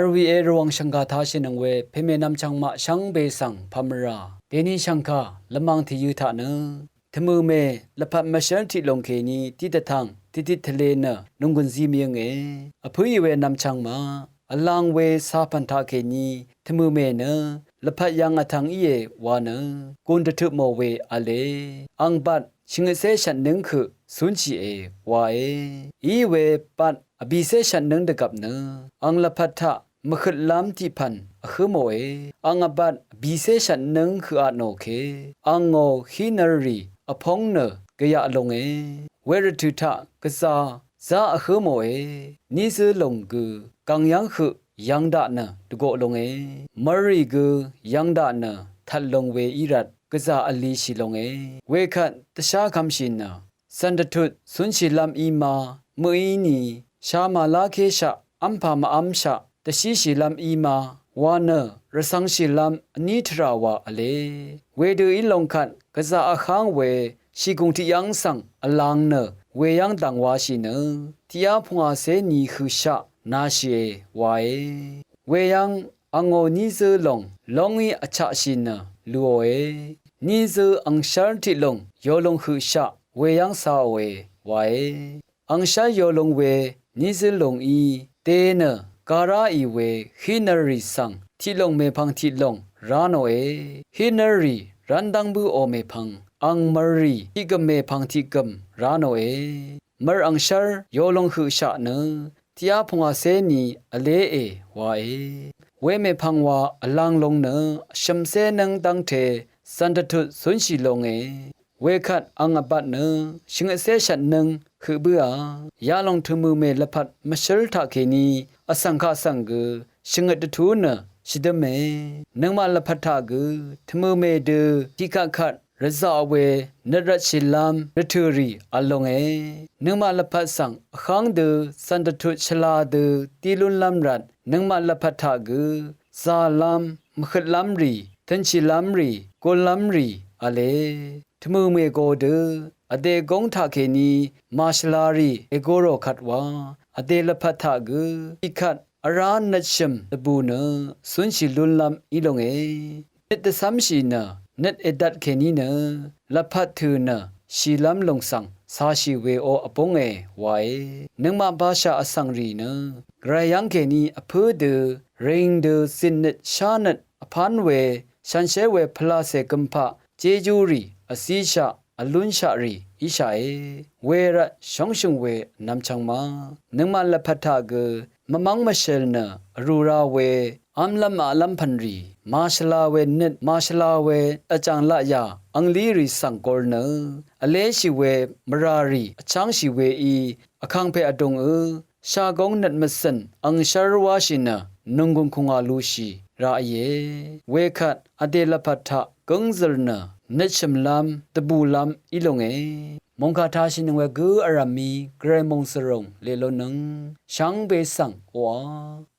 RVA รวงชังกาทาชินังเวเพเมนำชังมาชังเบสังพามราเดนิชังคาละมังที่ยูทานะทมือเมละพัดมาเชลที่ลงเคนีที่ตะทังที่ทะเลนะนุงกุนซีเมียงเออพุยเวนำชังมาอลังเวซาพันทาเคนีทมือเมนะละพัดยังอทังอีเอวานะกุนตะทุโมเวอเลอังบัดชิงเซชันนึงคือสุนชีเอวาเออีเวปัดอบิเซชันนึงดกับนะอังละพัดทะมะขลามที่พันอคือโมเออังบัดบิเซชันนึงคืออาโนเคอังโงฮินารีอพงเนกะยะลงเอเวรทุทะกะซาซาอคือโมเอนิซลงกุกังยังคือยังดะนะตะโกลงเอมรีกุยังดะนะทัดลงเวอีรัดกะซาอลีชิลงเอเวคันตะชาคัมชินนะสันตทุสุนชิลัมอีมามุอีนีชามาลาเคชะอัมพามาอัมชะตะชิชิลัมอีมาวานะรสังชิลัมอนิทราวาอเลเวดูอีลงคันกะซาอะคังเวရှိကုံတီယန်းဆန်အလန်းနဝေယန်းတန်ဝါရှိနတရားဖွာဆဲနီခုရှာနာရှေဝါယေဝေယန်းအငိုနီဇလုံလုံဤအချရှိနလူဝေနီဇအန်ရှာတီလုံယောလုံခုရှာဝေယန်းစာဝေဝါယေအန်ရှာယောလုံဝေနီဇလုံဤတေနကာရာဤဝေခိနရီဆန်တီလုံမေဖန်တီလုံရာနိုေဟိနရီရန်ဒန်ဘူးအိုမေဖန်อังมรีที่กเมพังที่กมราโนเอมรอังชาร์โยลงคือชะเนที่อาพงอาเซนีอเลเอวาเอเวเมพังวาอลังลงเนชัมเซนังตังเทสันตทุสุนชีลงเอเวคัดอังอบัดเนชิงเซชันนึงคือเบื่อยาลงทมือเมละพัดมชลทาเคนีอสังฆาสังกุชิงตทุนชิดเมนังมาละพัดทากุทมือเมเดที่ขัดรซาเวนรัชิลามรทูรีอลงเอนึงมาละพัดสังขังเดสันตทุชลาเดตีลุนลำรัดนึงมาละพัดทากุซาลามมขลัมรีทันชิลัมรีโกลัมรีอเลทมือเมโกเดอเดกงทาเคนีมาชลารีเอโกโรขัดวาอเดละพัดทากุอิขัดอรานัชมตบูเนสุนชิลุนลำอีลงเอเนตสัมชีนะนัดเอดัดเคนีเนละพัดทืนะชีลัมลงสังสาชีเวโออปงเอไว้นึงมาบาชาอสังรีเนกระยังเคนีอพืเดริงเดสินเนชานัดอพันเวชันเชเวพลาเซกัมพะเจจูรีอสีชาอลุนชารีอิชาเอเวระชงชงเวนำชังมานึงมาละพัดทาเกมะมังมะเชลเนอรูราเวอัมลัมอาลัมพันรีมาชลาเวนิดมาชลาเวอาจารย์ละยาอังลีรีสังกอลเนอเลชิเวมรารีอชังชิเวอีอคังเพอดงชากงนัดมะสันอังชารวาชินะนุงกุงคุงอาลูชีราเยเวคัดอเดลพัทธะกงซลนะนัชมลามตบูลามอีลงเอมงคาทาชินเวกูอารามีเกรมงสรงเลโลนึงชังเบสังวา